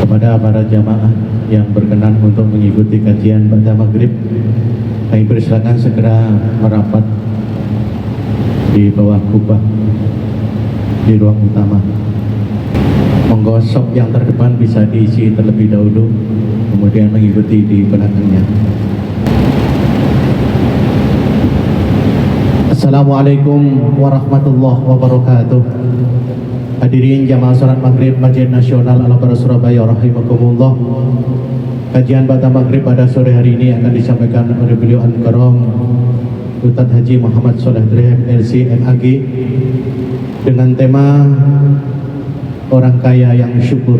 Kepada para jamaah yang berkenan untuk mengikuti kajian pada maghrib, kami persilakan segera merapat di bawah kubah di ruang utama. Monggo sok yang terdepan bisa diisi terlebih dahulu, kemudian mengikuti di belakangnya. Assalamualaikum warahmatullahi wabarakatuh. Hadirin jamaah salat maghrib Masjid Nasional Al-Akbar Surabaya rahimakumullah. Kajian pada maghrib pada sore hari ini akan disampaikan oleh beliau Al-Karam Ustaz Haji Muhammad Shaleh Drehem LC MAG dengan tema orang kaya yang syukur.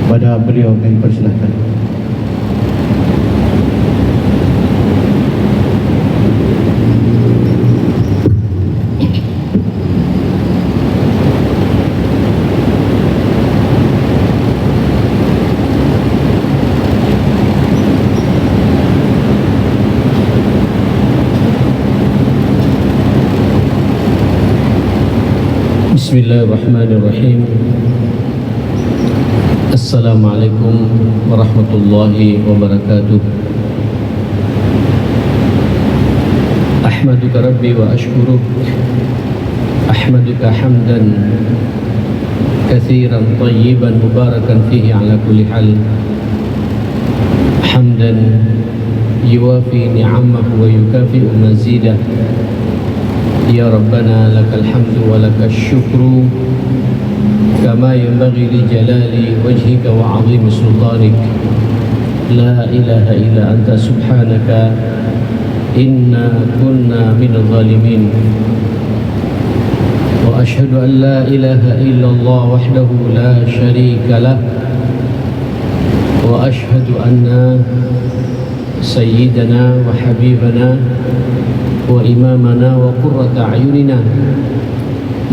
Pada beliau kami persilahkan. Bismillahirrahmanirrahim. Assalamualaikum warahmatullahi wabarakatuh. Ahmaduka Rabbi wa ashkuruk. Ahmaduka hamdan kathiran tayyiban mubarakan fihi ala kulli hal. Hamdan yuwafi ni'amahu wa yukafi'u mazidah. Ya Rabbana lakal hamdu wa lakal syukru kama yanbaghi li jalali wajhika wa 'azimi sultanik. La ilaha illa anta subhanaka inna kunna minadh dhalimin. Wa ashhadu an la ilaha illallah wahdahu la syarika lah. Wa ashhadu anna sayyidana wa habibana wa imamana wa qurrata a'yunina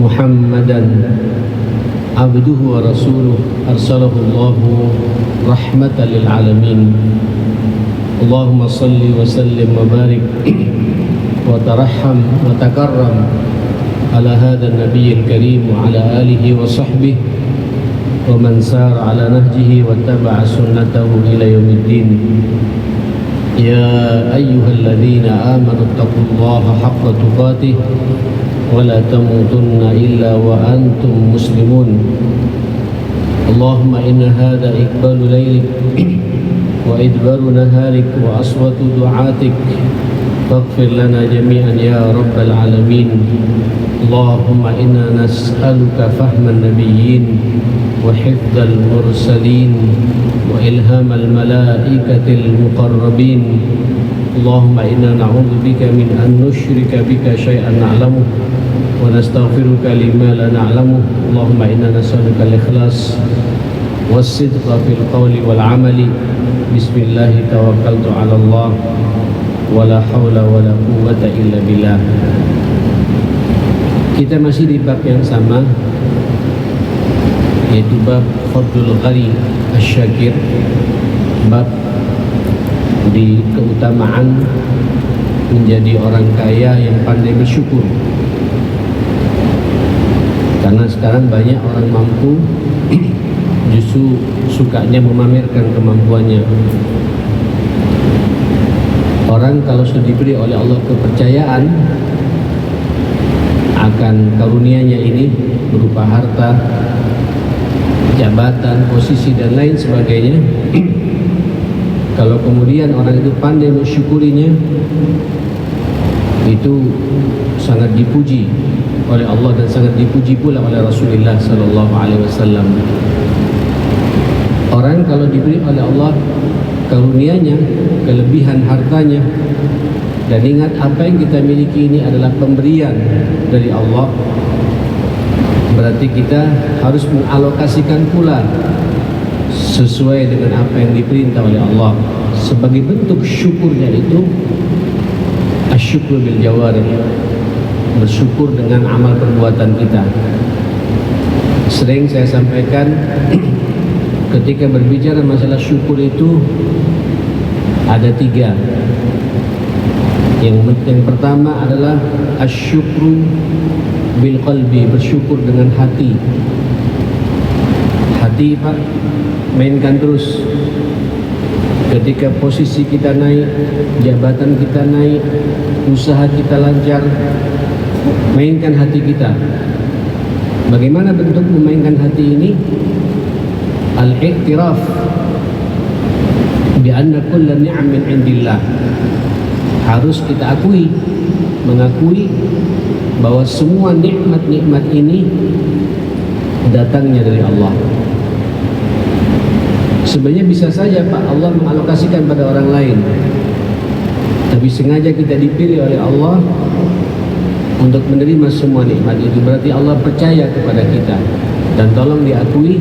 Muhammadan abduhu wa rasuluh arsalahu Allahu rahmatan lil alamin. Allahumma salli wa sallim wa barik wa tarahham wa takarram ala hadha an-nabiyil karim wa ala alihi wa sahbihi wa man sara ala nahjihi wa taba'a sunnatahu ila yaumiddin. يا أيها الذين آمنوا اتقوا الله حق تقاته ولا تموتن إلا وأنتم مسلمون. اللهم إن هذا إقبال ليلك وإدبار نهارك وأصوات دعاتك فاغفر لنا جميعا يا رب العالمين. اللهم إنا نسألك فهم النبيين وحفظ المرسلين وإلهام الملائكة المقربين. اللهم إنا نعوذ بك من أن نشرك بك شيئا نعلمه ونستغفرك لما لا نعلمه. اللهم إنا نسألك الإخلاص والصدق في القول والعمل. بسم الله توكلت على الله ولا حول ولا قوة إلا بالله. Kita masih di bab yang sama, yaitu bab Fadlul Ghani Asy-Syakir, bab di keutamaan menjadi orang kaya yang pandai bersyukur. Karena sekarang banyak orang mampu justru sukanya memamerkan kemampuannya. Orang kalau sudah diberi oleh Allah kepercayaan akan karunia-Nya ini berupa harta, jabatan, posisi dan lain sebagainya, kalau kemudian orang itu pandai mensyukurinya, itu sangat dipuji oleh Allah dan sangat dipuji pula oleh Rasulullah sallallahu alaihi wasallam. Orang kalau diberi oleh Allah karunia-Nya, kelebihan hartanya, dan ingat apa yang kita miliki ini adalah pemberian dari Allah, berarti kita harus mengalokasikan pula sesuai dengan apa yang diperintah oleh Allah. Sebagai bentuk syukurnya itu asyukur bil jawarih, bersyukur dengan amal perbuatan kita. Sering saya sampaikan ketika berbicara masalah syukur itu ada tiga. Yang pertama adalah asyukru bil qalbi, bersyukur dengan hati. hati Pak, mainkan terus. Ketika posisi kita naik, jabatan kita naik, usaha kita lancar, mainkan hati kita. Bagaimana bentuk memainkan hati ini? Al-i'tiraf bi anna kulla ni'am min indillah. Harus kita mengakui bahwa semua nikmat-nikmat ini datangnya dari Allah. Sebenarnya bisa saja Pak Allah mengalokasikan pada orang lain, tapi sengaja kita dipilih oleh Allah untuk menerima semua nikmat itu. Berarti Allah percaya kepada kita. Dan tolong diakui,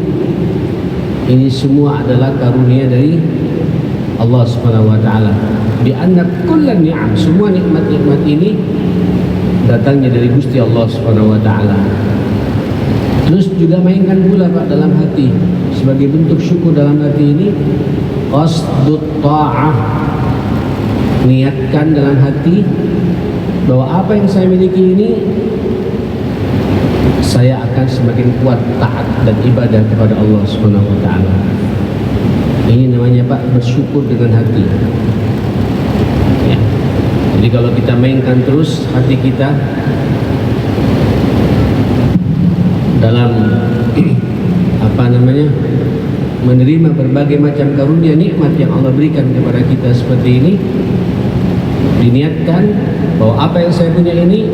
ini semua adalah karunia dari Allah Subhanahu wa taala. Bi anna kullan ni'am, semua nikmat-nikmat ini datangnya dari Gusti Allah Subhanahu wa taala. Terus juga mainkan pula Pak dalam hati, sebagai bentuk syukur dalam hati ini, qasdut ta'ah, niatkan dalam hati bahwa apa yang saya miliki ini, saya akan semakin kuat taat dan ibadah kepada Allah Subhanahu wa taala. Ini namanya Pak bersyukur dengan hati. Ya. Jadi kalau kita mainkan terus hati kita dalam menerima berbagai macam karunia nikmat yang Allah berikan kepada kita seperti ini, diniatkan bahwa apa yang saya punya ini,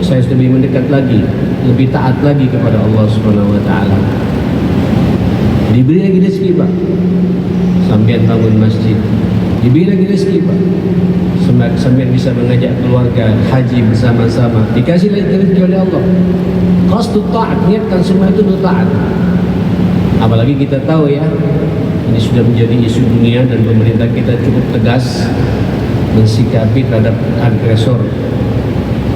saya sudah lebih mendekat lagi, lebih taat lagi kepada Allah Subhanahu wa taala. Diberi lagi rezeki Pak, sampai bangun masjid. Diberi lagi rezeki Pak, sampai bisa mengajak keluarga haji bersama-sama. Dikasih lagi rezeki oleh Allah. Qasdut ta'at, niatkan semua itu untuk taat. Apalagi kita tahu ya, ini sudah menjadi isu dunia dan pemerintah kita cukup tegas mensikapi terhadap agresor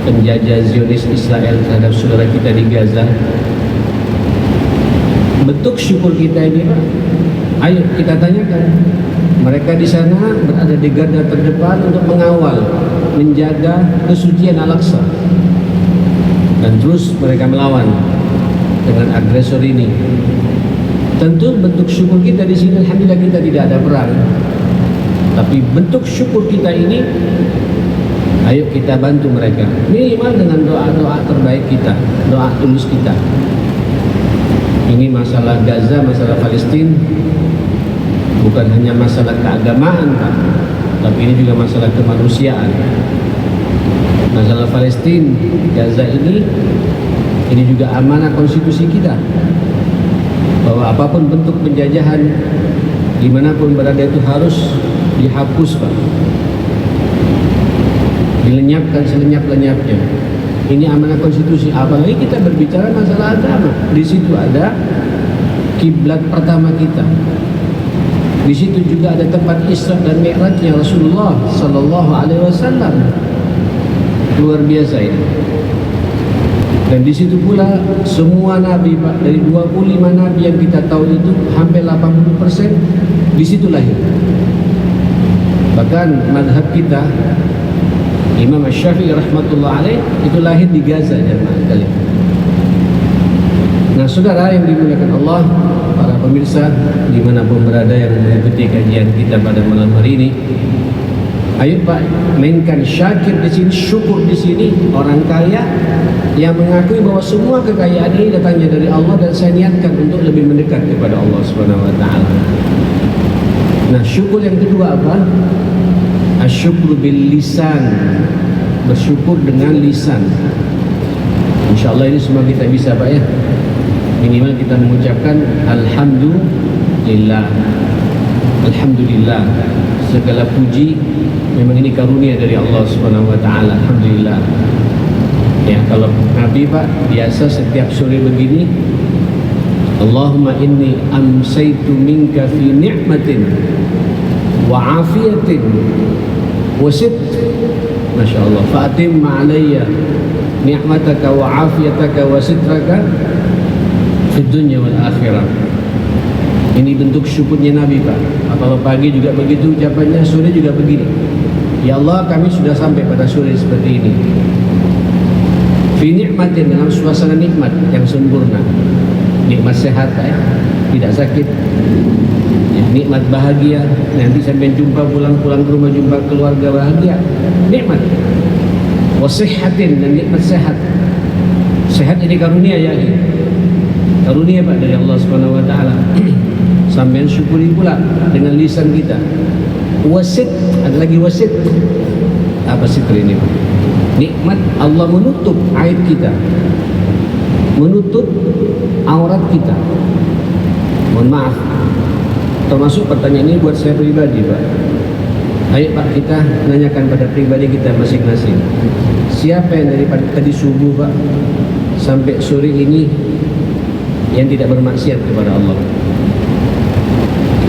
penjajah Zionis Israel terhadap saudara kita di Gaza. Bentuk syukur kita ini Pak, ayo kita tanyakan. Mereka di sana berada di garda terdepan untuk mengawal, menjaga kesucian Al-Aqsa, dan terus mereka melawan dengan agresor ini. Tentu bentuk syukur kita di sini, alhamdulillah kita tidak ada perang. Tapi bentuk syukur kita ini, ayo kita bantu mereka, minimal dengan doa-doa terbaik kita, doa tulus kita. Ini masalah Gaza, masalah Palestina bukan hanya masalah keagamaan Pak, tapi ini juga masalah kemanusiaan. Masalah Palestina, Gaza ini juga amanah konstitusi kita, bahwa apapun bentuk penjajahan dimanapun berada itu harus dihapus Pak, dilenyapkan selenyap-lenyapnya. Ini amanah konstitusi. Apalagi kita berbicara masalah agama, di situ ada kiblat pertama kita, di situ juga ada tempat Isra dan Mi'rajnya Rasulullah Sallallahu Alaihi Wasallam. Luar biasa ini. Dan di situ pula semua nabi Pak, dari 25 nabi yang kita tahu itu hampir 80% di situ lahir. Bahkan madhab kita Imam Syafi'i rahmatullah alaih itu lahir di Gaza jemaah sekalian. Nah saudara yang dimuliakan Allah, para pemirsa dimanapun berada yang mengikuti kajian kita pada malam hari ini, ayo Pak mainkan syakir di sini, syukur di sini. Orang kaya yang mengakui bahwa semua kekayaan ini datangnya dari Allah, dan saya niatkan untuk lebih mendekat kepada Allah Subhanahu wa taala. Nah, syukur yang kedua apa? Asyukru bil lisan, bersyukur dengan lisan. Insyaallah ini semua kita bisa Pak ya. Minimal kita mengucapkan alhamdulillah. Alhamdulillah, segala puji memang ini karunia dari Allah Subhanahu wa taala. Alhamdulillah. Ya, kalau Nabi Pak biasa setiap sore begini, Allahumma inni amsaitu minka fi ni'matin wa afiyatin wa sit, Masya Allah, fa'atimma alayya ni'mataka wa afiyataka wa sitraka fi dunya wal akhirah. Ini bentuk syukurnya Nabi Pak. Kalau pagi juga begitu ucapannya, sore juga begini. Ya Allah, kami sudah sampai pada sore seperti ini. Fi ni'matin, dalam suasana nikmat yang sempurna. Nikmat sehat ya. tidak sakit, ya, nikmat bahagia. Nanti sampai jumpa pulang ke rumah, jumpa keluarga bahagia, nikmat. Wasihatin, dan nikmat sehat. Sehat ini karunia ya, karunia Pak dari Allah Subhanahu wa taala. Sampai syukuri pula dengan lisan kita. Wasit, ada lagi wasit. Apa sitr ini Pak? Nikmat Allah menutup aib kita, menutup aurat kita. Mohon maaf, termasuk pertanyaan ini buat saya pribadi Pak. Ayo Pak, kita nanyakan pada pribadi kita masing-masing. Siapa yang daripada tadi subuh Pak sampai sore ini yang tidak bermaksiat kepada Allah?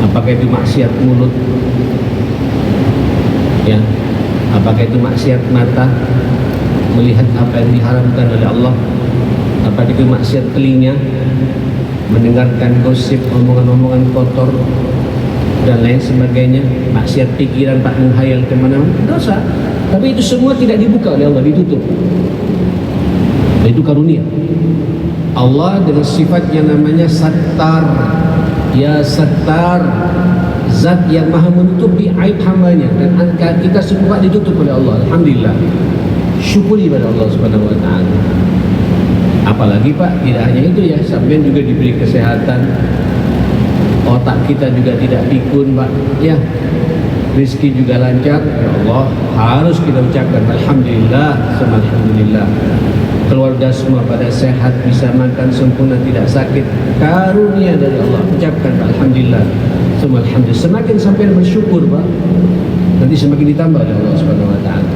Apakah itu maksiat mulut? Ya, apakah itu maksiat mata, melihat apa yang diharamkan oleh Allah? Apakah itu maksiat telinga, mendengarkan gosip, omongan-omongan kotor dan lain sebagainya? Maksiat pikiran Pak, menghayal kemana-mana, dosa. Tapi itu semua tidak dibuka oleh Allah, ditutup. Dan itu karunia Allah dengan sifat yang namanya Sattar. Ya Sattar, zat yang maha menutupi aib hambanya, dan kita semua ditutup oleh Allah. Alhamdulillah, syukuri pada Allah Subhanahu wa taala. Apalagi Pak, tidak hanya itu ya, sampean juga diberi kesehatan, otak kita juga tidak pikun Pak, ya, rezeki juga lancar. Ya Allah, harus kita ucapkan alhamdulillah, alhamdulillah. Keluarga semua pada sehat, bisa makan sempurna, tidak sakit, karunia dari Allah. Ucapkan alhamdulillah, semua alhamdulillah. Semakin sampai bersyukur Pak, nanti semakin ditambah oleh Allah Subhanahu wa taala.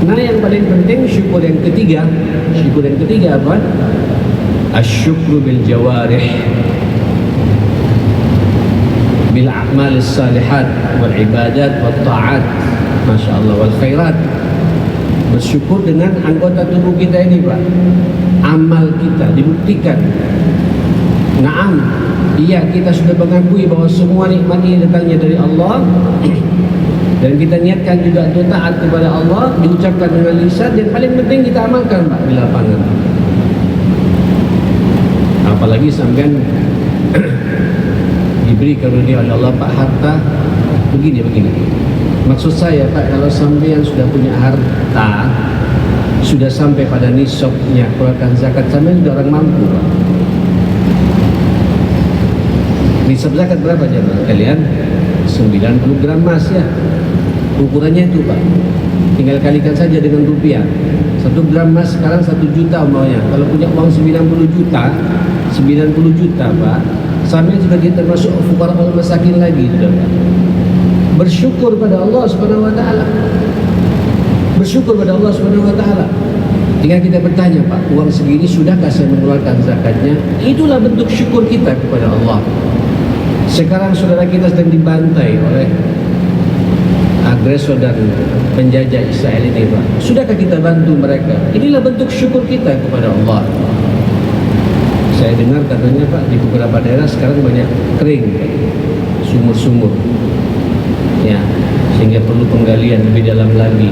Nah, yang paling penting syukur yang ketiga. Syukur yang ketiga apa? Asyukru bil jawarih, bil a'mal salihat wal ibadat wat ta'at, masya Allah, wal khairat. Bersyukur dengan anggota tubuh kita ini Pak. Amal kita dibuktikan. Naam, iya, kita sudah mengakui bahwa semua nikmat ini datangnya dari Allah. Dan kita niatkan juga untuk taat kepada Allah, diucapkan dengan lisan, dan paling penting kita amalkan Pak di lapangan. Apalagi sampean diberi karunia oleh Allah Pak harta begini. Maksud saya Pak, kalau sampean sudah punya harta, sudah sampai pada nisabnya keluarkan zakat, sampean sudah orang mampu Pak. Nisab zakat berapa jemaah kalian? 90 gram emas ya. Ukurannya itu Pak, tinggal kalikan saja dengan rupiah. 1 gram emas sekarang 1 juta umpamanya. Kalau punya uang 90 juta Pak, sampai juga dia termasuk fuqara wal masakin lagi sudah Pak. Bersyukur pada Allah Subhanahu wa taala. Bersyukur pada Allah Subhanahu wa taala. Tinggal kita bertanya Pak, uang segini sudahkah saya mengeluarkan zakatnya? Itulah bentuk syukur kita kepada Allah. Sekarang saudara kita sedang dibantai oleh agresor dan penjajah Israel ini Pak. Sudahkah kita bantu mereka? Inilah bentuk syukur kita kepada Allah. Saya dengar katanya Pak, di beberapa daerah sekarang banyak kering sumur-sumur, ya, sehingga perlu penggalian lebih dalam lagi.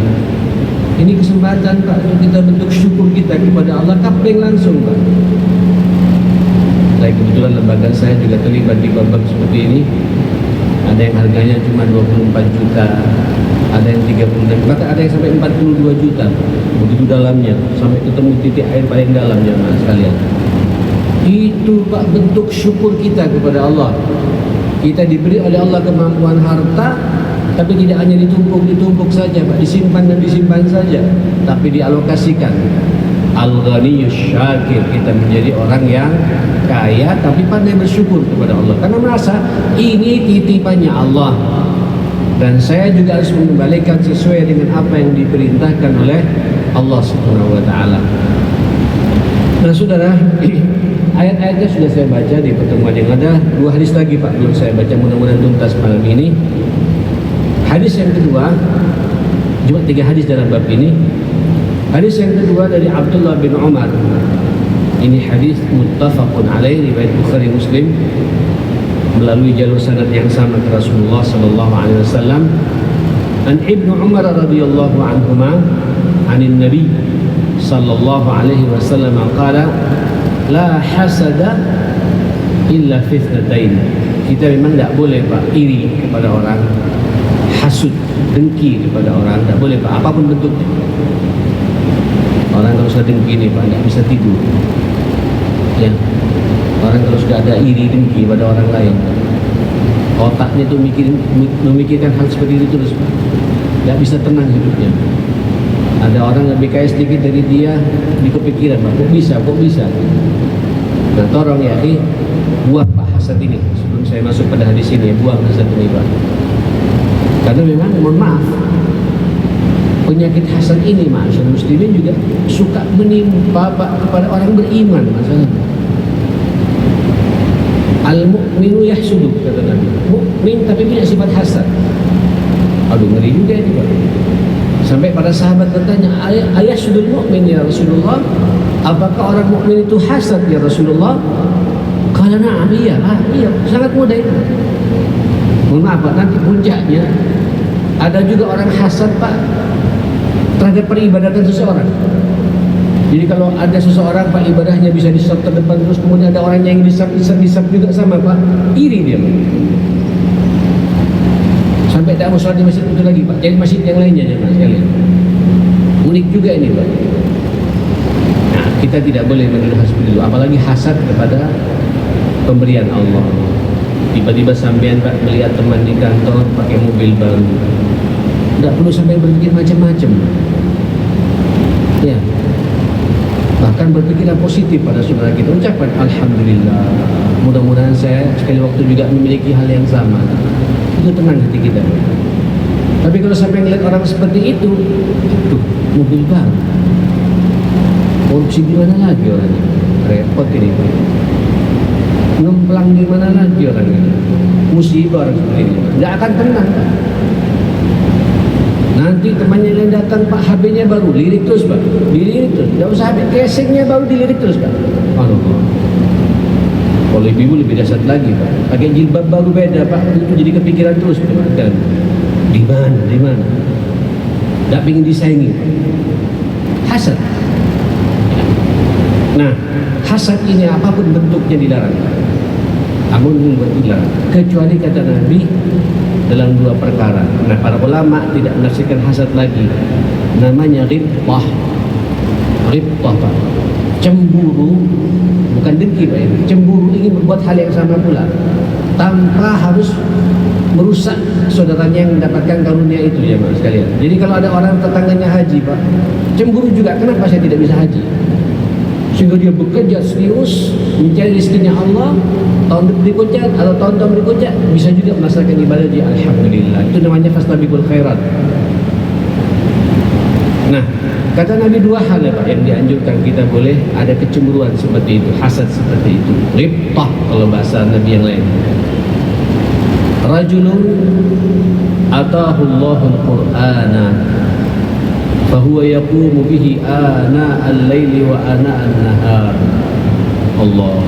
Ini kesempatan Pak untuk kita bentuk syukur kita kepada Allah, kapling langsung Pak. Saya kebetulan lembaga saya juga terlibat di babak seperti ini. Ada yang harganya cuma 24 juta, ada yang 36, bahkan ada yang sampai 42 juta. Begitu dalamnya, sampai ketemu titik air paling dalam jemaah sekalian. Itu Pak bentuk syukur kita kepada Allah. Kita diberi oleh Allah kemampuan harta, tapi tidak hanya ditumpuk saja Pak, disimpan saja, tapi dialokasikan. Al-Ghaniyus Syakir, kita menjadi orang yang kaya tapi pandai bersyukur kepada Allah, karena merasa ini titipannya Allah, dan saya juga harus mengembalikan sesuai dengan apa yang diperintahkan oleh Allah Subhanahu wa taala. Nah saudara, ayat-ayatnya sudah saya baca di pertemuan yang ada. 2 hadis lagi Pak belum saya baca, mudah-mudahan tuntas malam ini. Hadis yang kedua, cuma 3 hadis dalam bab ini. Hadis yang kedua dari Abdullah bin Umar. Ini hadis muttafaqun alaih, riwayat Bukhari Muslim, melalui jalur sanad yang sama ke Rasulullah sallallahu alaihi wasallam. An Ibnu Umar radhiyallahu anhuma, anin Nabi sallallahu alaihi wasallam qala: la hasada illa fitnatain. Kita memang tidak boleh Pak iri kepada orang, hasud, dengki kepada orang, tidak boleh Pak, apapun bentuknya. Orang kalau sudah dengki ini Pak, tidak bisa tidur. Ya, orang kalau sudah ada iri dengki pada orang lain, otaknya tuh memikirkan hal seperti itu terus Pak, tidak bisa tenang hidupnya. Ada orang lebih kaya sedikit dari dia, di kepikiran Pak, kok bisa. Nah tolong ya, buang Pak hasad ini. Sebelum saya masuk pada hadis ini, buang hasad ini Pak. Karena memang mohon maaf, penyakit hasad ini masyarakat muslimin juga suka menimpa Pak kepada orang beriman masalah. Al-mu'minu yahsudu, kata Nabi. Mukmin tapi punya sifat hasad. Aduh, ngeri juga ini Pak. Sampai para sahabat bertanya, ayah sudul mukmin ya Rasulullah, apakah orang mukmin itu hasad ya Rasulullah? Kalau na'am, iya, sangat mudah itu. Mohon maaf Pak, nanti puncaknya ada juga orang hasad Pak terhadap peribadatan seseorang. Jadi kalau ada seseorang Pak ibadahnya bisa disab terdepan, terus kemudian ada orang yang disab juga sama Pak, iri dia Pak. Sampai tak mau sholat di masjid itu lagi Pak, jadi masjid yang lainnya jangan sekalian. Unik juga ini Pak. Nah, kita tidak boleh menuduh seperti itu, apalagi hasad kepada pemberian Allah. Tiba-tiba sampean Pak melihat teman di kantor pakai mobil baru, tidak perlu sampai berpikir macam-macam. Ya, bahkan berpikirlah positif pada saudara kita, ucapkan alhamdulillah, mudah-mudahan saya sekali waktu juga memiliki hal yang sama. Itu tenang hati kita. Tapi kalau sampai melihat orang seperti itu, aduh, mobil baru, korupsi di mana lagi orangnya, repot ini, ngemplang di mana lagi orangnya, musibah orang seperti ini, nggak akan tenang. Nanti temannya yang datang Pak, HP-nya baru, lirik terus Pak, dilirik terus, nggak usah HP, casingnya baru dilirik terus Pak. Allah. Kalau ibu lebih dahsyat lagi Pak, pakai jilbab baru beda Pak, itu jadi kepikiran terus kan, di mana, tak ingin disaingi, hasad. Nah, hasad ini apapun bentuknya dilarang, dilarang, kecuali kata Nabi dalam dua perkara. Nah, para ulama tidak menafsirkan hasad lagi, namanya ghibtah Pak, cemburu. Bukan dengki Pak ya, cemburu ingin membuat hal yang sama pula tanpa harus merusak saudaranya yang mendapatkan karunia itu ya Pak sekalian. Jadi kalau ada orang tetangganya haji Pak, cemburu juga, kenapa saya tidak bisa haji? Sehingga dia bekerja serius mencari rezekinya Allah, tahun berikutnya atau tahun-tahun berikutnya bisa juga melaksanakan ibadah di alhamdulillah. Itu namanya fastabiqul khairat. Nah, kata Nabi dua hal ya Pak yang dianjurkan kita boleh ada kecemburuan seperti itu, hasad seperti itu. Ghibtah kalau bahasa Nabi yang lain. Rajulun atahu Allahul Qur'ana fahuwa yaqumu bihi ana al-laili wa ana an-nahar. Allah.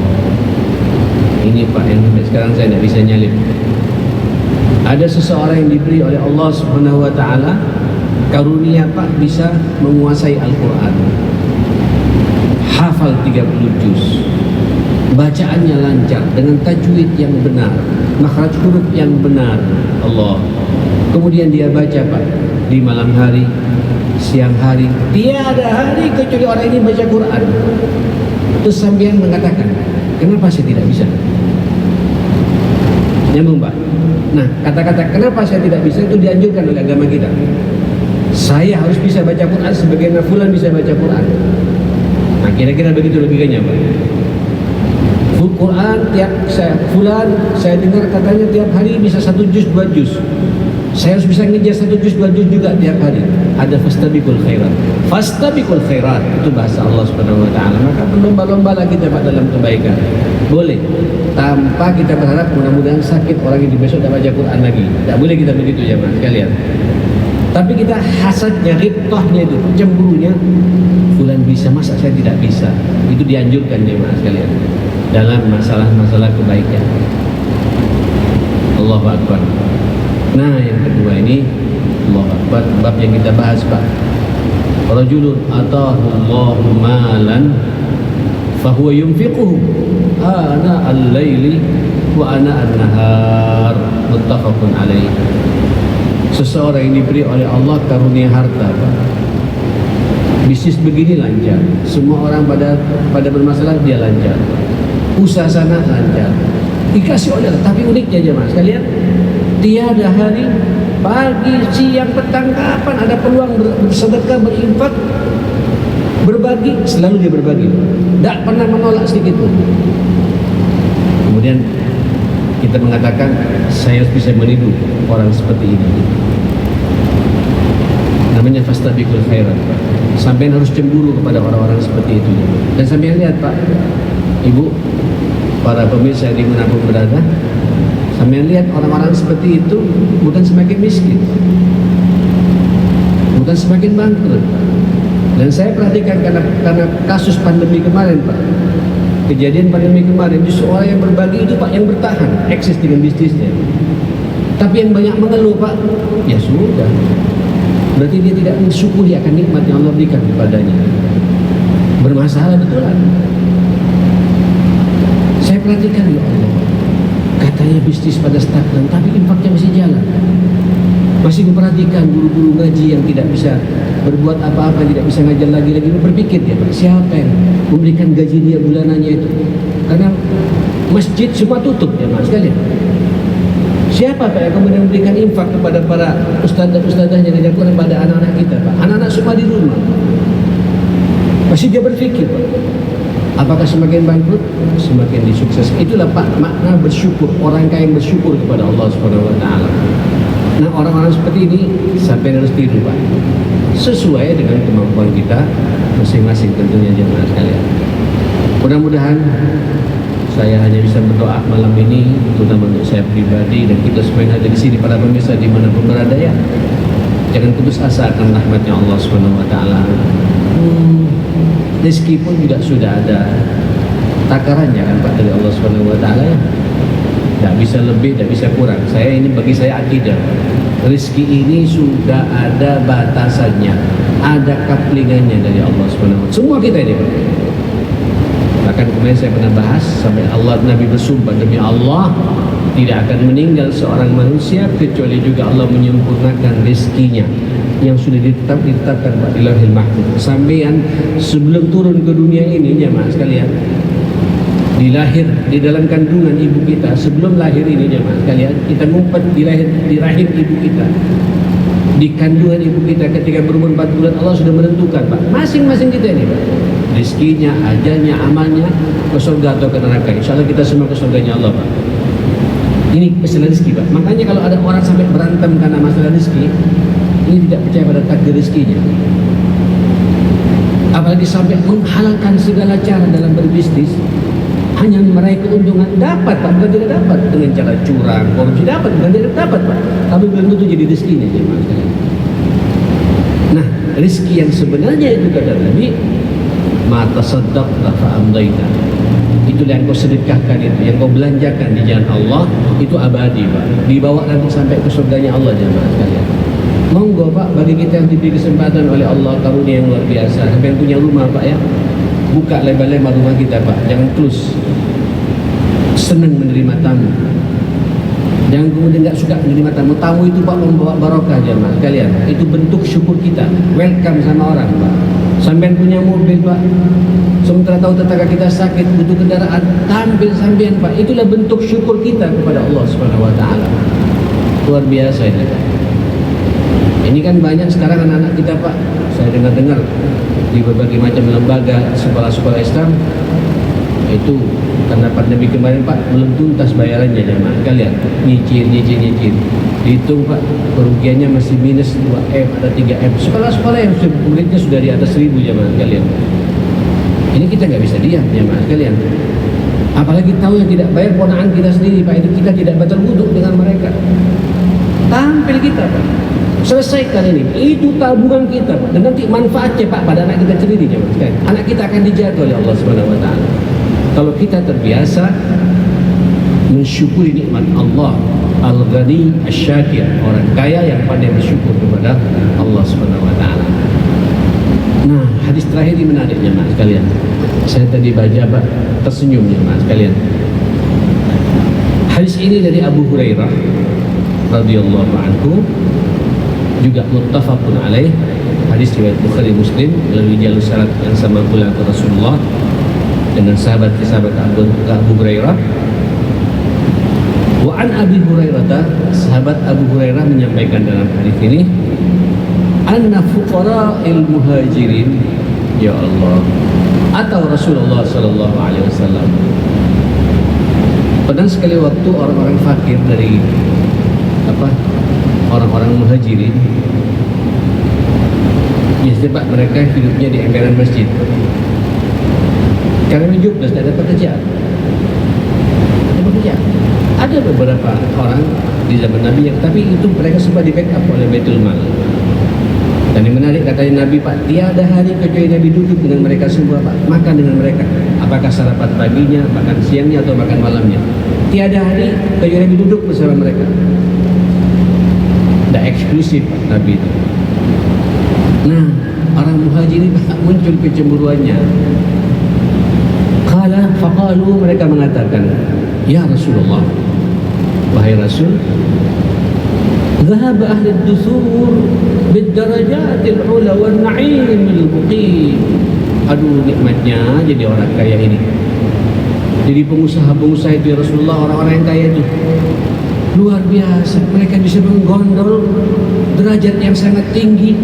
Ini Pak yang sampai sekarang saya tidak bisa nyalip. Ada seseorang yang diberi oleh Allah Subhanahu wa taala karunia Pak bisa menguasai Al-Quran, hafal 30 juz, bacaannya lancar dengan tajwid yang benar, makhraj huruf yang benar. Allah. Kemudian dia baca Pak di malam hari, siang hari, tiada hari kecuali orang ini baca Quran. Terus sambian mengatakan, kenapa saya tidak bisa? Nyambung Pak. Nah, kata-kata kenapa saya tidak bisa itu dianjurkan oleh agama kita. Saya harus bisa baca Quran sebagaimana fulan bisa baca Quran. Nah, kira-kira begitu logikanya Pak. Quran saya dengar katanya tiap hari bisa 1 juz 2 juz. Saya harus bisa ngejar 1 juz 2 juz juga tiap hari. Ada fastabiqul khairat. Fastabiqul khairat itu bahasa Allah Subhanahu wa taala. Maka berlomba-lombalah kita Pak dalam kebaikan. Boleh. Tanpa kita berharap mudah-mudahan sakit orang ini besok tak baca Quran lagi. Tak boleh kita begitu ya Pak sekalian. Tapi kita hasadnya, ghibtahnya itu, cemburunya, fulan bisa, masa saya tidak bisa. Itu dianjurkan jemaah sekalian dalam masalah-masalah kebaikan. Allahu Akbar. Nah, yang kedua ini Allahu Akbar, bab yang kita bahas Pak. Rajulun atahu Allahu malan fahuwa yunfiquhu ana al-laili wa ana an-nahar, muttafaqun alaih. Seseorang yang diberi oleh Allah karunia harta, Pak, bisnis begini lancar, semua orang pada bermasalah dia lancar, usaha sana lancar, dikasih oleh Allah. Tapi uniknya jemaah sekalian, tiada hari pagi, siang, petang, kapan ada peluang bersedekah, berinfak, berbagi, selalu dia berbagi, tidak pernah menolak sedikit pun. Kemudian kita mengatakan saya harus bisa meniru orang seperti ini. Namanya fastabiqul khairat. Sampai harus cemburu kepada orang-orang seperti itu. Dan sampai lihat Pak, Ibu, para pemirsa yang dimanapun berada, sampai lihat orang-orang seperti itu bukan semakin miskin, bukan semakin bangkrut. Dan saya perhatikan karena kasus pandemi kemarin Pak, kejadian pandemi kemarin, justru orang yang berbagi itu Pak yang bertahan, eksis dengan bisnisnya. Tapi yang banyak mengeluh Pak, ya sudah, berarti dia tidak mensyukuri akan nikmat yang Allah berikan kepadanya. Bermasalah betulan. Saya perhatikan, ya Allah, katanya bisnis pada stagnan, tapi infaknya masih jalan. Masih memperhatikan guru-guru ngaji yang tidak bisa berbuat apa-apa, tidak bisa ngajar lagi. Berpikir dia, siapa yang memberikan gaji dia bulanannya itu? Karena masjid semua tutup ya mas sekalian. Siapa Pak yang kemudian memberikan infak kepada para ustadzah-ustadzahnya ngajar Quran pada anak-anak kita Pak? Anak-anak semua di rumah. Masih dia berpikir Pak, apakah semakin bangkrut, semakin disukses. Itulah Pak makna bersyukur, orang kaya yang bersyukur kepada Allah Subhanahu wa taala. Nah, orang-orang seperti ini sampai harus tiru Pak, sesuai dengan kemampuan kita masing-masing tentunya jemaah sekalian. Mudah-mudahan saya hanya bisa berdoa malam ini, terutama untuk saya pribadi dan kita semua yang ada di sini, para pemirsa dimanapun berada ya, jangan putus asa akan rahmatnya Allah Subhanahu wa taala. Rezeki pun juga sudah ada takarannya kan Pak dari Allah Subhanahu wa taala ya. Tidak bisa lebih, tidak bisa kurang. Bagi saya akidah, rezeki ini sudah ada batasannya, ada kaplingannya dari Allah Subhanahu wa taala. Semua kita ini Pak. Bahkan kemarin saya pernah bahas sampai Allah, Nabi bersumpah, demi Allah tidak akan meninggal seorang manusia kecuali juga Allah menyempurnakan rezekinya yang sudah ditetapkan di Lauhil Mahfuz. Sampean sebelum turun ke dunia ini jemaah sekalian, di dalam kandungan ibu kita, sebelum lahir ini jemaah sekalian, kita ngumpet di rahim ibu kita, di kandungan ibu kita ketika berumur 4 bulan, Allah sudah menentukan Pak, masing-masing kita ini Pak, rezekinya, ajalnya, amalnya, ke surga atau ke neraka. Insya Allah kita semua ke surganya Allah Pak. Ini masalah rezeki Pak. Makanya kalau ada orang sampai berantem karena masalah rezeki, ini tidak percaya pada takdir rezekinya. Apalagi sampai menghalalkan segala cara dalam berbisnis, hanya meraih keuntungan. Dapat Pak, bukan tidak dapat, dengan cara curang, korupsi dapat, bukan tidak dapat Pak, tapi belum tentu jadi rezekinya jemaah sekalian. Nah, rezeki yang sebenarnya itu kata Nabi, ma tasaddaqta fa amdaita, itulah yang kau sedekahkan, itu yang kau belanjakan di jalan Allah, itu abadi Pak, dibawa nanti sampai ke surganya Allah jemaah sekalian. Monggo Pak, bagi kita yang diberi kesempatan oleh Allah karunia yang luar biasa, sampai yang punya rumah Pak ya, buka lebar-lebar rumah kita Pak, jangan close. Senang menerima tamu, jangan kemudian nggak suka menerima tamu. Tamu itu Pak membawa barokah jemaah sekalian, itu bentuk syukur kita, welcome sama orang Pak. Sampean punya mobil Pak, sementara tahu tetangga kita sakit butuh kendaraan, tampil sampean Pak, itulah bentuk syukur kita kepada Allah Subhanahu wa taala. Luar biasa ini Pak. Ini kan banyak sekarang anak-anak kita Pak, saya dengar-dengar di berbagai macam lembaga sekolah-sekolah Islam itu karena pandemi kemarin Pak belum tuntas bayarannya jemaah kalian, nyicil dihitung Pak, kerugiannya masih minus 2M, ada 3M. Sekolah-sekolah yang muridnya sudah di atas 1000 jemaah kalian. Ini kita nggak bisa diam jemaah kalian, apalagi tahu yang tidak bayar ponakan kita sendiri Pak, itu kita tidak batal wudhu dengan mereka. Tampil kita Pak, selesaikan ini, itu tabungan kita Pak, dan nanti manfaatnya Pak pada anak kita sendiri jemaah sekalian. Anak kita akan dijaga oleh Allah Subhanahu wa taala kalau kita terbiasa mensyukuri nikmat Allah Al-Ghani Asy-Syakir, orang kaya yang pandai bersyukur kepada Allah Subhanahu wa taala. Nah, hadis terakhir ini menarik jemaah sekalian. Saya tadi baca Pak, tersenyum ya Mas sekalian. Hadis ini dari Abu Hurairah radhiyallahu anhu, juga muttafaqun alaih. Hadis riwayat Bukhari Muslim melalui jalur syarat yang sama pula ke Rasulullah dengan sahabat Abu Hurairah. Wa an Abi Hurairah, sahabat Abu Hurairah menyampaikan dalam hadis ini, anna fuqara'il muhajirin, ya Allah, atau Rasulullah sallallahu alaihi wasallam. Pernah sekali waktu orang-orang fakir dari orang-orang muhajirin, biasanya Pak, mereka hidupnya di emperan masjid karena jobless, tidak ada pekerjaan. Ada beberapa orang di zaman Nabi yang, tapi itu mereka sempat di backup oleh Baitul Mal. Dan yang menarik katanya Nabi, Pak, tiada hari kecuali Nabi duduk dengan mereka semua, Pak, makan dengan mereka. Apakah sarapan paginya, makan siangnya, atau makan malamnya. Tiada hari kecuali Nabi duduk bersama mereka. Tidak eksklusif Nabi itu. Nah, orang muhajirin muncul kecemburuannya. Faqalu, mereka mengatakan, ya Rasulullah, wahai Rasul, ذهب أهل الدثور بالدرجات العلى والنعيم المقيم. Aduh, nikmatnya jadi orang kaya ini. Jadi pengusaha-pengusaha itu ya Rasulullah, orang-orang yang kaya itu luar biasa. Mereka bisa menggondol derajat yang sangat tinggi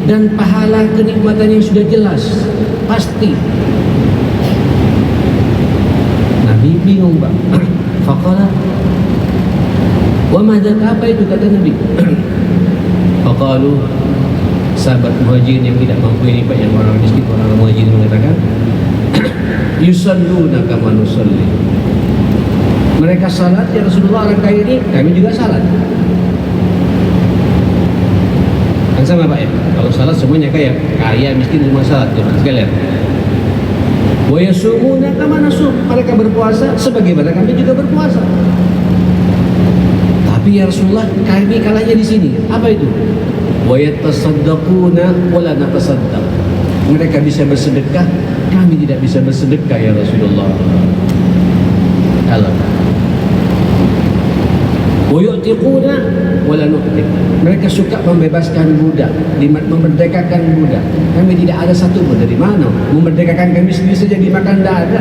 dan pahala kenikmatan yang sudah jelas, pasti. Nabi bingung, Pak. Faqala, wa madzaka, apa itu, kata Nabi. Faqalu, sahabat muhajirin yang tidak mampu ini, Pak, yang orang miskin, orang muhajirin mengatakan, yusalluna kama nusalli. Mereka salat ya Rasulullah, orang kaya ini, kami juga salat. Kan sama Pak ya, kalau salat semuanya kaya, miskin semua salat, teman sekalian. Wa yasumuna kama nasum, mereka berpuasa sebagaimana kami juga berpuasa. Tapi ya Rasulullah, kami kalahnya di sini. Apa itu? Wa yatasaddaquna wa la natasaddaq. Mereka bisa bersedekah, kami tidak bisa bersedekah ya Rasulullah. Allah. Wa yu'tiquna wa la nu'tiq. Mereka suka membebaskan budak, memerdekakan budak. Kami tidak ada satu pun. Dari mana? Memerdekakan kami sendiri saja dimakan tidak ada.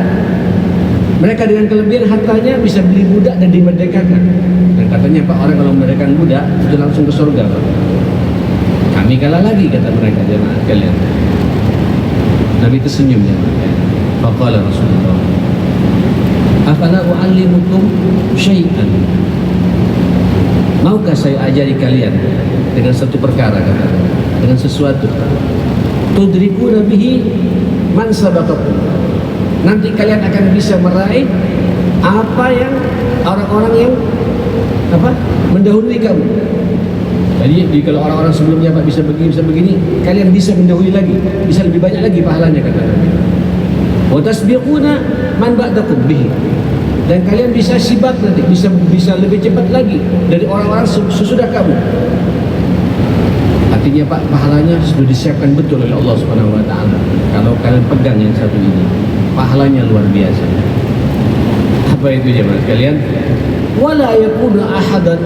Mereka dengan kelebihan hartanya bisa beli budak dan dimerdekakan. Dan katanya Pak, orang kalau memerdekakan budak itu langsung ke surga, Pak. Kami kalah lagi, kata mereka, jemaah sekalian. Nabi tersenyum, jemaah. Faqala Rasulullah, afala u'allimukum syai'an. Maukah saya ajari kalian dengan satu perkara, kata, dengan sesuatu, tudrikuna bihi man sabaqakum. Nanti kalian akan bisa meraih apa yang orang-orang yang mendahului kamu. Jadi kalau orang-orang sebelumnya Pak bisa begini, kalian bisa mendahului lagi, bisa lebih banyak lagi pahalanya, kata Nabi. Wa tasbiquna man ba'dakum bihi. Dan kalian bisa sibak nanti, bisa lebih cepat lagi dari orang-orang sesudah kamu. Artinya Pak, pahalanya sudah disiapkan betul oleh Allah Subhanahu wa taala. Kalau kalian pegang yang satu ini, pahalanya luar biasa. Apa itu jemaah sekalian? Wala yakunu ahadun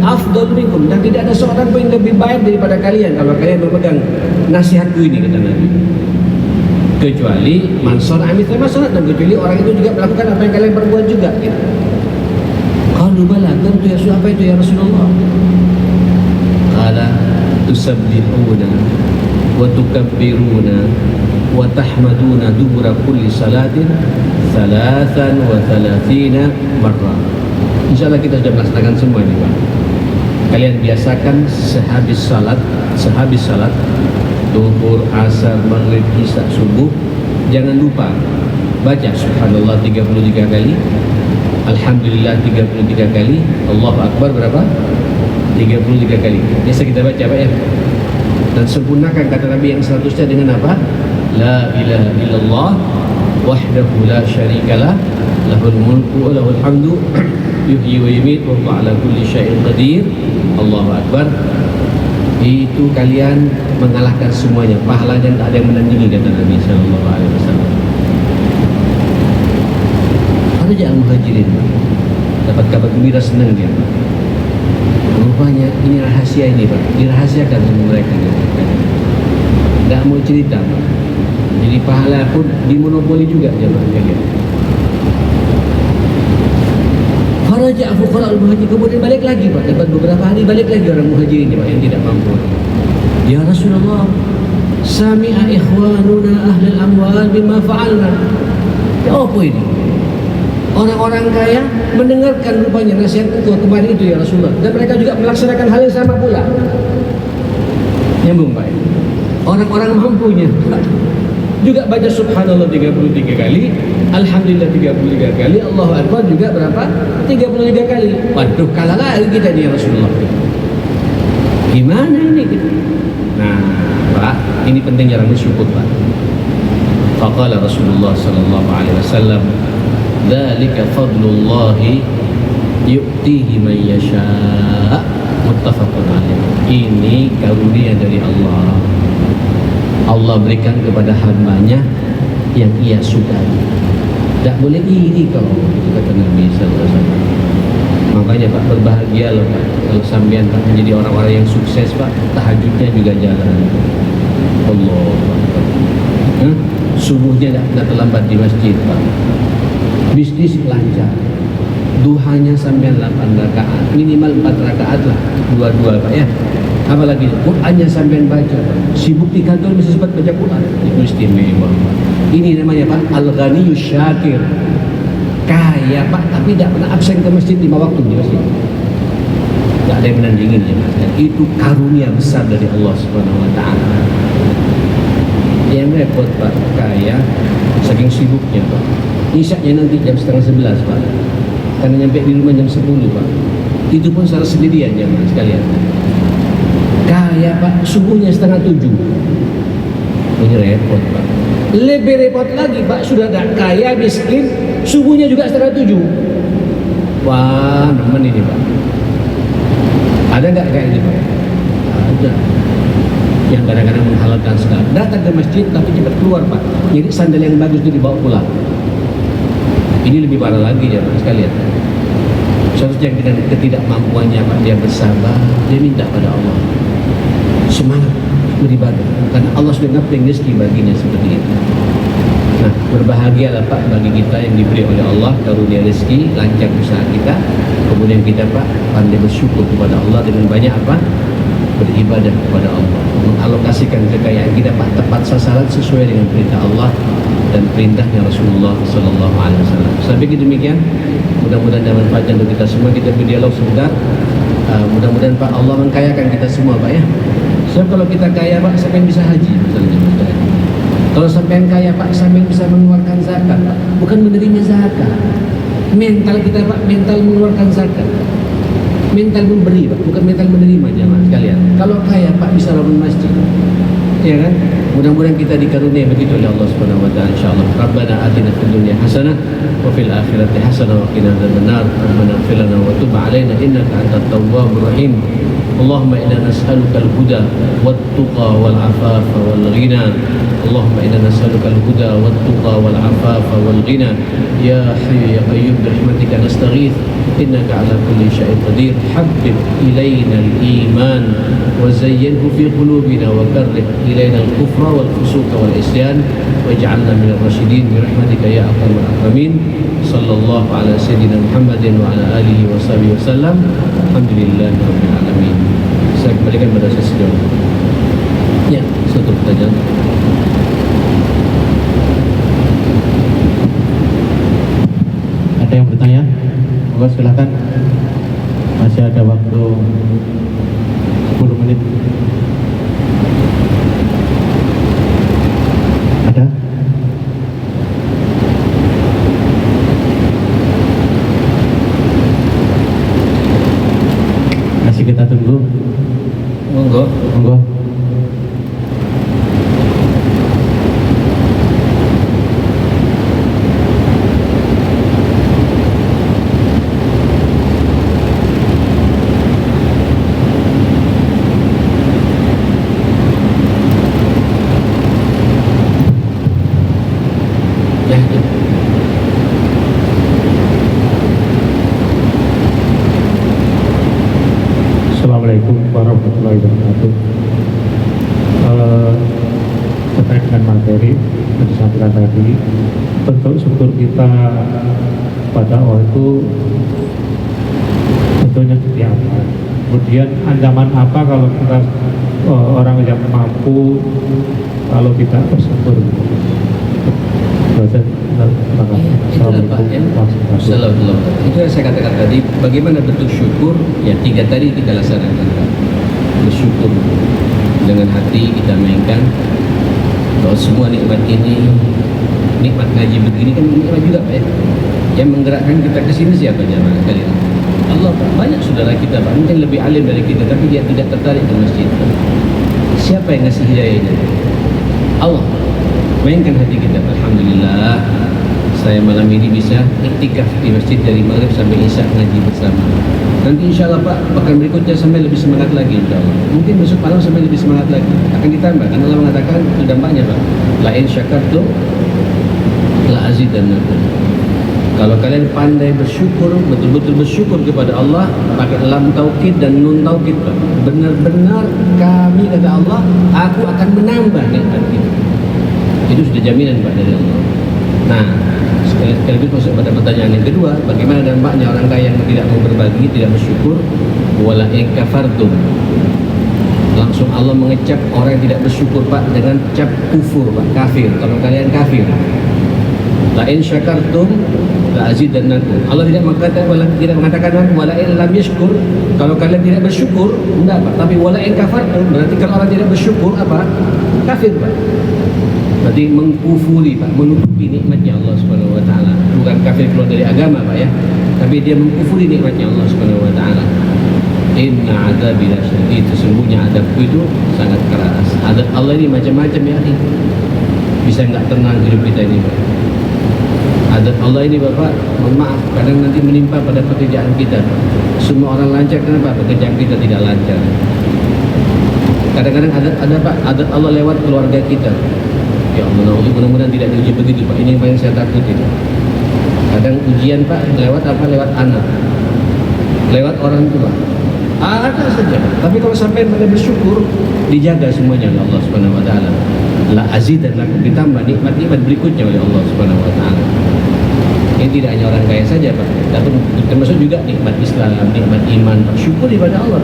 afdal minkum, dan tidak ada seorang pun yang lebih baik daripada kalian kalau kalian memegang nasihatku ini, kata Nabi. Kecuali mansur amit masalah, dan kecuali orang itu juga melakukan apa yang kalian perbuat juga, gitu. Qalu bala, tentu ya, apa itu ya Rasulullah? Qala tusabbihuna wa tukabbiruna wa tahmaduna dubura kulli salatin 33 marrah. Insyaallah kita sudah melaksanakan semua ini, Pak. Kalian biasakan sehabis salat Zuhur, Asar, Maghrib, Isya, Subuh, jangan lupa baca Subhanallah 33 kali, Alhamdulillah 33 kali, Allahu Akbar berapa? 33 kali. Biasa kita baca, Pak, ya. Dan sempurnakan kata Nabi yang seterusnya dengan apa? La ilaha illallah wahdahu la syarikalah, lahul mulku wa lahul hamdu, yuhyi wa yumiit wa huwa ala kulli syai'in qadir. Allahu Akbar. Itu kalian mengalahkan semuanya, pahalanya tidak ada yang menandingi, kata Nabi sallallahu alaihi wasallam. Faraja al-muhajirin, dapat kabar gembira, senang dia. Rupanya ini rahasia ini Pak, dirahasiakan sama mereka. Tidak mau cerita Pak. Jadi pahala pun dimonopoli juga jemaah sekalian. Faraja fuqara al-muhajirin, kemudian balik lagi Pak, dapat beberapa hari balik lagi orang muhajirin Pak yang tidak mampu. Ya Rasulullah, sami'a ikhwanuna ahlul amwal bima fa'alna. Ya apa ini? Orang-orang kaya mendengarkan rupanya nasihat engkau kemarin itu ya Rasulullah, dan mereka juga melaksanakan hal yang sama pula. Nyambung Pak. Orang-orang mampunya juga baca subhanallah 33 kali, alhamdulillah 33 kali, Allahu akbar juga berapa? 33 kali. Waduh, kalah lagi kita nih ya Rasulullah. Gimana ini kita? Nah, Pak, ini penting jarang bersyukur Pak. Faqala Rasulullah sallallahu alaihi wasallam, "Dzalika fadlullahi yu'tihi man yasha'." Muttafaqun alaih. Ini karunia dari Allah. Allah berikan kepada hamba-Nya yang Ia sukai. Tak boleh iri kau, itu kata Nabi sallallahu alaihi wasallam. Makanya Pak, berbahagialah Pak kalau sampean Pak menjadi orang-orang yang sukses Pak, tahajudnya juga jalan. Allah. Subuhnya tidak terlambat di masjid Pak. Bisnis lancar. Duhanya sampai 8 rakaat, minimal 4 rakaat lah, dua-dua Pak ya. Apalagi Qurannya sampai baca. Sibuk di kantor masih sempat baca Quran. Itu istimewa. Ini namanya Pak al-ghaniyus syakir. Kaya Pak, tapi tidak pernah absen ke masjid 5 waktu di masjid. Tidak ada yang menandinginya Mas. Dan itu karunia besar dari Allah Subhanahu Wa Taala. Yang repot Pak, kaya saking sibuknya Pak. Isyaknya nanti jam setengah 11 Pak, karena nyampe di rumah jam 10 Pak. Itu pun secara sendirian jemaah sekalian. Kaya Pak, subuhnya setengah 7. Ini repot Pak. Lebih repot lagi Pak, sudah tak kaya, miskin, subuhnya juga setengah 7. Wah, nemen ini Pak. Ada nggak kayak ini Pak? Ada. Yang kadang-kadang menghalalkan segala, datang ke masjid tapi cepat keluar Pak, jadi sandal yang bagus itu dibawa pulang. Ini lebih parah lagi ya Pak sekalian. Seharusnya dengan ketidakmampuannya Pak, dia bersabar, dia minta pada Allah semangat beribadah, karena Allah sudah ngapling rezeki baginya seperti itu. Nah, berbahagialah Pak bagi kita yang diberi oleh Allah karunia rezeki, lancar usaha kita, kemudian kita Pak pandai bersyukur kepada Allah dengan banyak apa? Beribadah kepada Allah, mengalokasikan kekayaan kita Pak tepat sasaran sesuai dengan perintah Allah dan perintahnya Rasulullah Sallallahu Alaihi Wasallam. Sampai demikian, mudah-mudahan dalam manfaat untuk kita semua. Kita berdialog sebentar. Mudah-mudahan Pak Allah mengkayakan kita semua Pak ya. Sebab kalau kita kaya Pak, sampai bisa haji misalnya. Kalau sampai kaya Pak, sampai bisa mengeluarkan zakat Pak, bukan menerima zakat. Mental kita Pak, mental mengeluarkan zakat. Mental memberi Pak, bukan mental menerima jemaah sekalian. Kalau kaya Pak bisa bangun masjid, ya kan? Mudah-mudahan kita dikaruniai begitu oleh Allah Subhanahu Wa Taala insyaallah. Rabbana atina fid dunya hasanah wa fil akhirati hasanah wa qina adzabannar. Rabbana ighfir lana wa tub 'alaina innaka antat tawwabur rahim. Allahumma inna nas'aluka al-huda wat-tuqa wal-'afafa wal-ghina. Allahumma inna nas'aluka al-huda wat-tuqa wal-'afafa wal-ghina. Ya hayyu ya qayyum bi rahmatika nastaghith. Innaka 'ala kulli syai'in qadir. Habbib ilaina al-iman wa zayyinhu fi qulubina wa karrih ilaina al-kufra wal-fusuqa wal-isyan waj'alna minal rasyidin bi rahmatika ya arhamar rahimin. Sallallahu ala sayyidina Muhammadin wa ala alihi wa sahbihi wasallam. Alhamdulillahirabbil alamin. Saya kembalikan pada sesi jawab. Ya, satu pertanyaan. Ada yang bertanya? Monggo silakan. Masih ada waktu 10 menit. Ada? Masih kita tunggu. Monggo. Monggo. warahmatullahi wabarakatuh. Terkait dengan materi yang disampaikan tadi, bentuk syukur kita pada Allah itu bentuknya seperti apa? Kemudian ancaman apa kalau kita orang yang mampu kalau kita bersyukur? Itulah Pak ya. Assalamualaikum. Itu yang saya katakan tadi. Bagaimana bentuk syukur? Ya 3 tadi kita laksanakan. Bersyukur dengan hati kita mainkan bahwa semua nikmat ini, nikmat ngaji begini kan nikmat juga Pak ya. Yang menggerakkan kita ke sini siapa jamaah kalian? Allah Pak. Banyak saudara kita Pak, mungkin lebih alim dari kita, tapi dia tidak tertarik ke masjid. Siapa yang ngasih hidayahnya? Allah. Mainkan hati kita. Alhamdulillah, saya malam ini bisa iktikaf di masjid dari maghrib sampai isya ngaji bersama. Nanti insya Allah Pak, bahkan berikutnya sampai lebih semangat lagi insya Allah. Mungkin besok malam sampai lebih semangat lagi. Akan ditambah, karena Allah mengatakan itu dampaknya Pak. La in syakartum la azidannakum. Kalau kalian pandai bersyukur, betul-betul bersyukur kepada Allah, pakai lam taukid dan nun taukid Pak. Benar-benar kami kata Allah, aku akan menambah nikmat itu. Itu sudah jaminan Pak dari Allah. Nah, sekaligus masuk pada pertanyaan yang kedua, bagaimana dampaknya orang kaya yang tidak mau berbagi, tidak bersyukur? Wala in kafartum. Langsung Allah mengecap orang yang tidak bersyukur Pak dengan cap kufur Pak, kafir. Kalau kalian kafir. La in syakartum la azidannakum. Allah tidak mengatakan wala in lam yashkur. Kalau kalian tidak bersyukur, enggak Pak. Tapi wala in kafartum berarti kalau orang tidak bersyukur apa? Kafir Pak. Berarti mengkufuri Pak, menutupi nikmatnya Allah Subhanahu wa taala. Bukan kafir keluar dari agama Pak ya, tapi dia mengkufuri nikmatnya Allah Subhanahu wa taala. Inna adzabi lasyadid, sesungguhnya adabku itu sangat keras. Adab Allah ini macam-macam ya ini. Bisa enggak tenang hidup kita ini Pak. Adab Allah ini Bapak, mohon maaf, kadang nanti menimpa pada pekerjaan kita Pak. Semua orang lancar, kenapa pekerjaan kita tidak lancar? Kadang-kadang ada Pak, adab Allah lewat keluarga kita. Ya Allah, mudah-mudahan tidak diuji begitu Pak. Ini yang paling saya takuti Pak. Kadang ujian Pak lewat apa? Lewat anak, lewat orang tua. Ada saja. Tapi kalau sampai pada bersyukur, dijaga semuanya oleh Allah Subhanahu Wa Taala. La azidannakum, ditambah nikmat-nikmat berikutnya oleh Allah Subhanahu Wa Taala. Ini tidak hanya orang kaya saja Pak, tapi termasuk juga nikmat Islam, nikmat iman, Pak. Syukur kepada Allah.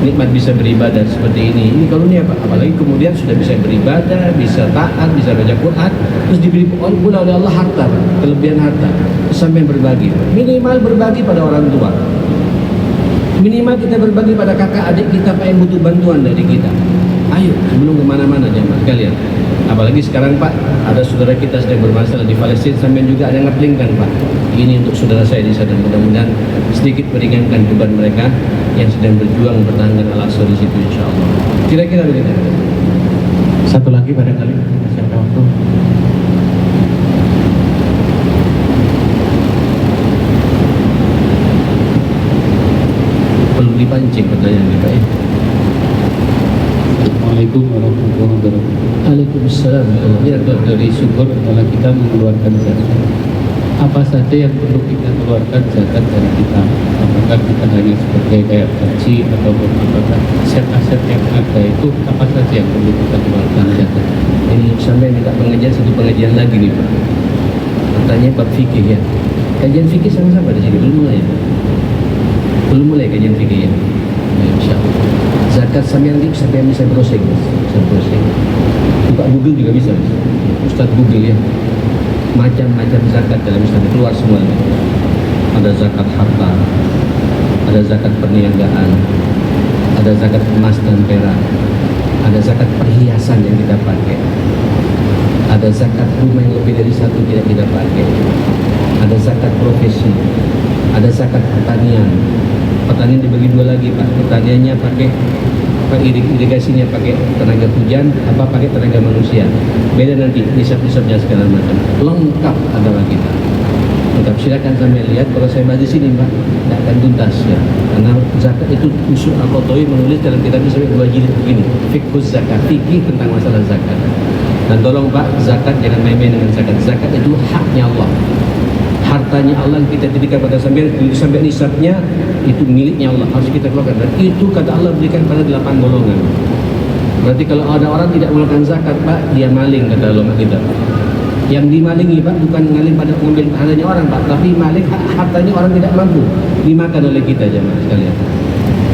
Nikmat bisa beribadah seperti ini karunia Pak. Apalagi kemudian sudah bisa beribadah, bisa taat, bisa baca Quran, terus diberi pula oleh Allah harta Pak, kelebihan harta, sampai berbagi Pak. Minimal berbagi pada orang tua, minimal kita berbagi pada kakak adik kita Pak yang butuh bantuan dari kita. Ayo sebelum kemana-mana jamaah sekalian. Apalagi sekarang Pak, ada saudara kita sedang bermasalah di Palestina, sampai juga ada yang ngeplingkan Pak. Ini untuk saudara saya di sana, mudah-mudahan sedikit meringankan beban mereka yang sedang berjuang mempertahankan Al-Aqsa di situ insya Allah. Kira-kira begitu. Satu lagi barangkali masih ada waktu. Perlu dipancing pertanyaan ini Pak ya. Assalamualaikum warahmatullahi wabarakatuh. Waalaikumsalam. Ya, dari syukur adalah kita mengeluarkan zakat. Apa saja yang perlu kita keluarkan zakat dari kita? Apakah kita hanya sebagai kayak gaji ataupun apakah aset-aset yang ada itu apa saja yang perlu kita keluarkan zakat? Ini sampai minta pengajian, satu pengajian lagi nih Pak. Pertanyaan bab fikih ya. Kajian fikih sama-sama di sini belum mulai. Belum mulai kajian fikih ya. Ya, insya Allah. Zakat sampai yang bisa browsing, bisa browsing. Buka Google juga bisa. Ustaz Google ya. Macam-macam zakat dalam Islam keluar semuanya. Ada zakat harta, ada zakat perniagaan, ada zakat emas dan perak, ada zakat perhiasan yang kita pakai, ada zakat rumah yang lebih dari satu tidak kita pakai, ada zakat profesi, ada zakat pertanian. Pertanian dibagi dua lagi Pak, pertaniannya pakai irigasinya pakai tenaga hujan apa pakai tenaga manusia, beda nanti nisab-nisabnya segala macam, lengkap agama kita lengkap. Silakan sampai lihat, kalau saya bahas di sini Pak tidak akan tuntas ya, karena zakat itu usul Al-Qatawi menulis dalam kitabnya sampai 2 jilid begini, fiqhus zakat, fikih tentang masalah zakat. Dan tolong Pak, zakat jangan main-main dengan zakat. Zakat itu haknya Allah, hartanya Allah yang kita titipkan pada sambil sampai nisabnya itu miliknya Allah, harus kita keluarkan. Dan itu kata Allah berikan pada 8 golongan. Berarti kalau ada orang tidak mengeluarkan zakat, Pak, dia maling, kata ulama kita. Yang dimalingi, Pak, bukan mengalir pada mengambil hartanya orang, Pak, tapi maling hartanya orang tidak mampu dimakan oleh kita, jemaah sekalian.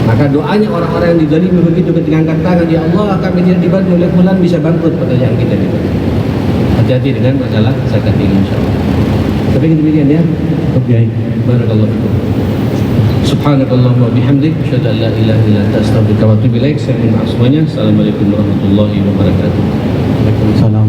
Maka doanya orang-orang yang dizalimi begitu ketika angkat tangan, ya Allah, kami tidak dibantu oleh fulan, bisa bangkrut pertanyaan kita gitu. Hati-hati dengan masalah zakat ini, insyaallah. Tapi demikian ya. Oke. Barakallahu fikum. Subhanakallahumma wa bihamdik, asyhadu an la ilaha illa anta, astaghfiruka wa atubu ilaik. Saya mohon maaf semuanya. Assalamualaikum warahmatullahi wabarakatuh. Waalaikumsalam